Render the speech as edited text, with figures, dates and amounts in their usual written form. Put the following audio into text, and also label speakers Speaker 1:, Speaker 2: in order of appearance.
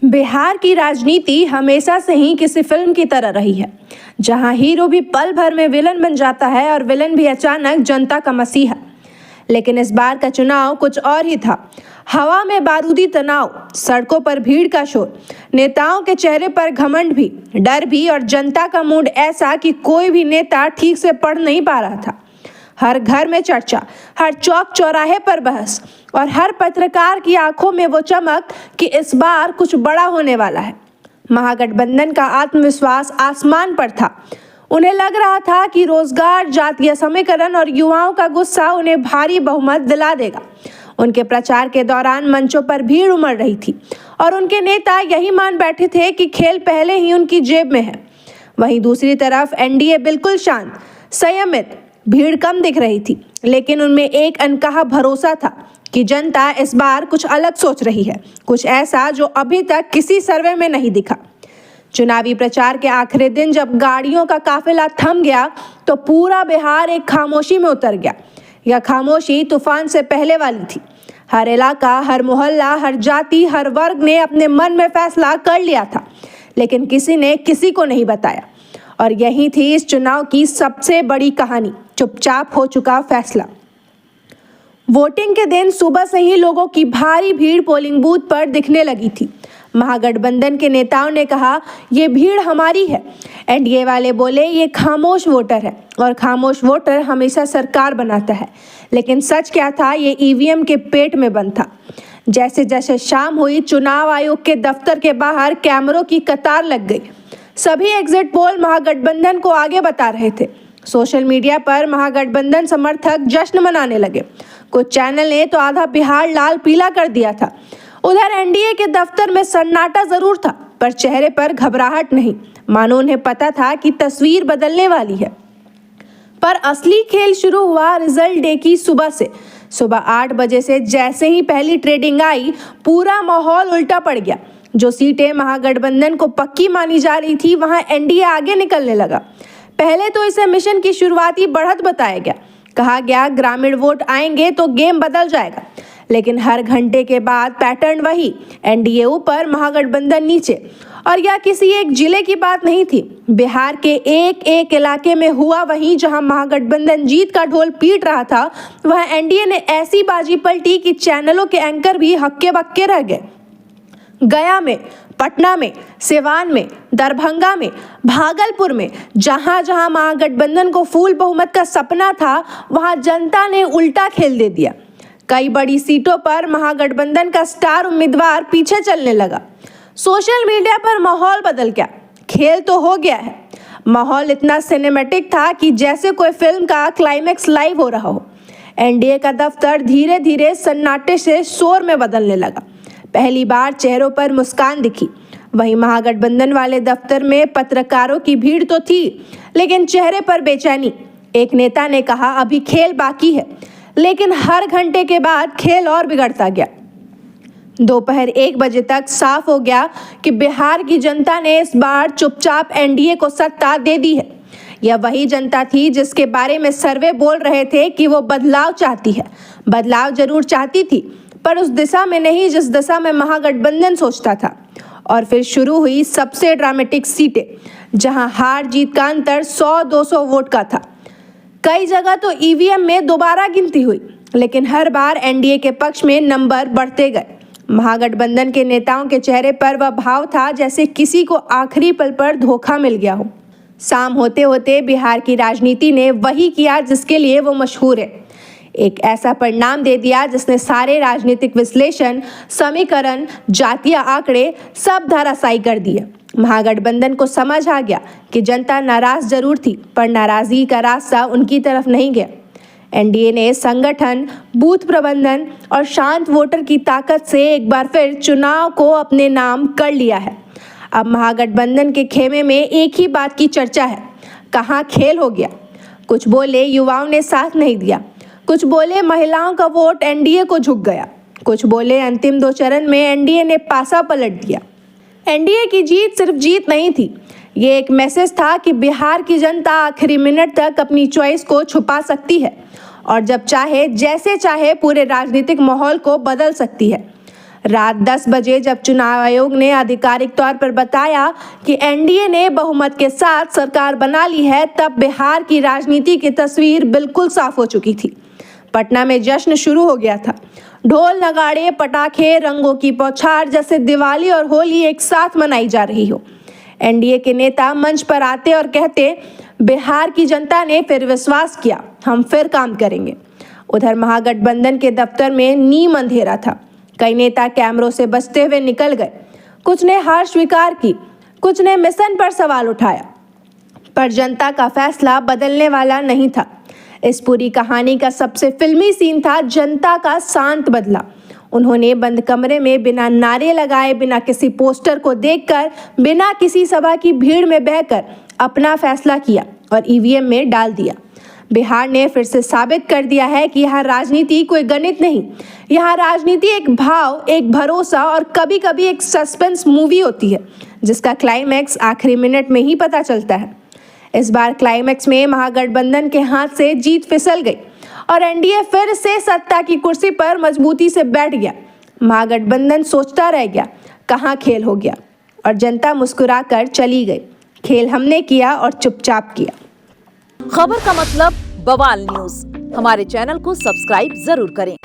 Speaker 1: बिहार की राजनीति हमेशा से ही किसी फिल्म की तरह रही है, जहां हीरो भी पल भर में विलन बन जाता है और विलन भी अचानक जनता का मसीहा। लेकिन इस बार का चुनाव कुछ और ही था। हवा में बारूदी तनाव, सड़कों पर भीड़ का शोर, नेताओं के चेहरे पर घमंड भी, डर भी और जनता का मूड ऐसा कि कोई भी नेता ठीक से पढ़ नहीं पा रहा था। हर घर में चर्चा, हर चौक चौराहे पर बहस और हर पत्रकार की आंखों में वो चमक कि इस बार कुछ बड़ा होने वाला है। महागठबंधन का आत्मविश्वास आसमान पर था। उन्हें लग रहा था कि रोजगार, जातीय समीकरण और युवाओं का गुस्सा उन्हें भारी बहुमत दिला देगा। उनके प्रचार के दौरान मंचों पर भीड़ उमड़ रही थी और उनके नेता यही मान बैठे थे कि खेल पहले ही उनकी जेब में है। वहीं दूसरी तरफ एनडीए बिल्कुल शांत, संयमित, भीड़ कम दिख रही थी, लेकिन उनमें एक अनकहा भरोसा था कि जनता इस बार कुछ अलग सोच रही है, कुछ ऐसा जो अभी तक किसी सर्वे में नहीं दिखा। चुनावी प्रचार के आखिरी दिन जब गाड़ियों का काफिला थम गया तो पूरा बिहार एक खामोशी में उतर गया। यह खामोशी तूफान से पहले वाली थी। हर इलाका, हर मोहल्ला, हर जाति, हर वर्ग ने अपने मन में फैसला कर लिया था, लेकिन किसी ने किसी को नहीं बताया। और यही थी इस चुनाव की सबसे बड़ी कहानी, चुपचाप हो चुका फैसला। वोटिंग के दिन सुबह से ही लोगों की भारी भीड़ पोलिंग बूथ पर दिखने लगी थी। महागठबंधन के नेताओं ने कहा, ये भीड़ हमारी है। एनडीए वाले बोले, ये खामोश वोटर है और खामोश वोटर हमेशा सरकार बनाता है। लेकिन सच क्या था, ये ईवीएम के पेट में बंद था। जैसे जैसे शाम हुई, चुनाव आयोग के दफ्तर के बाहर कैमरों की कतार लग गई। सभी एग्जिट पोल महागठबंधन को आगे बता रहे थे। सोशल मीडिया पर महागठबंधन समर्थक जश्न मनाने लगे। कुछ चैनल ने तो आधा बिहार लाल पीला कर दिया था। उधर एनडीए के दफ्तर में सन्नाटा जरूर था, पर चेहरे पर घबराहट नहीं, मानो उन्हें पता था कि तस्वीर बदलने वाली है। पर असली खेल शुरू हुआ रिजल्ट डे की सुबह से। सुबह 8 बजे से जैसे ही पहली ट्रेडिंग आई, पूरा माहौल उल्टा पड़ गया। जो सीटें महागठबंधन को पक्की मानी जा रही थी, वहां एनडीए आगे निकलने लगा। पहले तो इसे मिशन की शुरुआती बढ़त बताया गया। कहा गया, ग्रामीण वोट आएंगे तो गेम बदल जाएगा। लेकिन हर घंटे के बाद पैटर्न वही, एनडीए ऊपर, महागठबंधन नीचे। और यह किसी एक जिले की बात नहीं थी। बिहार के एक एक इलाके में हुआ वही। जहां महागठबंधन जीत का ढोल पीट रहा था, वहां एनडीए ने ऐसी बाजी पलटी कि चैनलों के एंकर भी हक्के बक्के रह गए। गया में, पटना में, सिवान में, दरभंगा में, भागलपुर में, जहां जहां महागठबंधन को फुल बहुमत का सपना था, वहां जनता ने उल्टा खेल दे दिया। कई बड़ी सीटों पर महागठबंधन का स्टार उम्मीदवार पीछे चलने लगा। सोशल मीडिया पर माहौल बदल गया। खेल तो हो गया है। माहौल इतना सिनेमैटिक था कि जैसे कोई फिल्म का क्लाइमेक्स लाइव हो रहा हो। एनडीए का दफ्तर धीरे धीरे सन्नाटे से शोर में बदलने लगा। पहली बार चेहरों पर मुस्कान दिखी। वहीं महागठबंधन वाले दफ्तर में पत्रकारों की भीड़ तो थी, लेकिन चेहरे पर बेचैनी। एक नेता ने कहा, अभी खेल बाकी है। लेकिन हर घंटे के बाद खेल और बिगड़ता गया। दोपहर 1 बजे तक साफ हो गया कि बिहार की जनता ने इस बार चुपचाप एनडीए को सत्ता दे दी है। यह वही जनता थी जिसके बारे में सर्वे बोल रहे थे कि वो बदलाव चाहती है। बदलाव जरूर चाहती थी, पर उस दिशा में नहीं जिस दिशा में महागठबंधन सोचता था। और फिर शुरू हुई सबसे ड्रामेटिक सीटें, जहां हार जीत का अंतर 100-200 वोट का था। कई जगह तो ईवीएम में दोबारा गिनती हुई, लेकिन हर बार एनडीए के पक्ष में नंबर बढ़ते गए। महागठबंधन के नेताओं के चेहरे पर वह भाव था जैसे किसी को आखिरी पल पर धोखा मिल गया हो। शाम होते होते बिहार की राजनीति ने वही किया जिसके लिए वो मशहूर है। एक ऐसा परिणाम दे दिया जिसने सारे राजनीतिक विश्लेषण, समीकरण, जातीय आंकड़े सब धराशायी कर दिए। महागठबंधन को समझ आ गया कि जनता नाराज जरूर थी, पर नाराजगी का रास्ता उनकी तरफ नहीं गया। एनडीए ने संगठन, बूथ प्रबंधन और शांत वोटर की ताकत से एक बार फिर चुनाव को अपने नाम कर लिया है। अब महागठबंधन के खेमे में एक ही बात की चर्चा है, कहाँ खेल हो गया। कुछ बोले युवाओं ने साथ नहीं दिया, कुछ बोले महिलाओं का वोट एनडीए को झुक गया, कुछ बोले अंतिम 2 चरण में एनडीए ने पासा पलट दिया। एनडीए की जीत सिर्फ जीत नहीं थी, ये एक मैसेज था कि बिहार की जनता आखिरी मिनट तक अपनी चॉइस को छुपा सकती है और जब चाहे, जैसे चाहे, पूरे राजनीतिक माहौल को बदल सकती है। रात 10 बजे जब चुनाव आयोग ने आधिकारिक तौर पर बताया कि एनडीए ने बहुमत के साथ सरकार बना ली है, तब बिहार की राजनीति की तस्वीर बिल्कुल साफ हो चुकी थी। पटना में जश्न शुरू हो गया था। ढोल, नगाड़े, पटाखे, रंगों की बौछार जैसे दिवाली और होली एक साथ मनाई जा रही हो। एनडीए के नेता मंच पर आते और कहते, बिहार की जनता ने फिर विश्वास किया, हम फिर काम करेंगे। उधर महागठबंधन के दफ्तर में नीम अंधेरा था। कई नेता कैमरों से बचते हुए निकल गए। कुछ ने हार स्वीकार की, कुछ ने मिशन पर सवाल उठाया, पर जनता का फैसला बदलने वाला नहीं था। इस पूरी कहानी का सबसे फिल्मी सीन था जनता का शांत बदला। उन्होंने बंद कमरे में बिना नारे लगाए, बिना किसी पोस्टर को देखकर, बिना किसी सभा की भीड़ में बहकर अपना फैसला किया और ईवीएम में डाल दिया। बिहार ने फिर से साबित कर दिया है कि यहाँ राजनीति कोई गणित नहीं, यहाँ राजनीति एक भाव, एक भरोसा और कभी कभी एक सस्पेंस मूवी होती है, जिसका क्लाइमैक्स आखिरी मिनट में ही पता चलता है। इस बार क्लाइमैक्स में महागठबंधन के हाथ से जीत फिसल गई और एनडीए फिर से सत्ता की कुर्सी पर मजबूती से बैठ गया। महागठबंधन सोचता रह गया, कहाँ खेल हो गया, और जनता मुस्कुराकर चली गई। खेल हमने किया और चुपचाप किया।
Speaker 2: खबर का मतलब बवाल न्यूज। हमारे चैनल को सब्सक्राइब जरूर करें।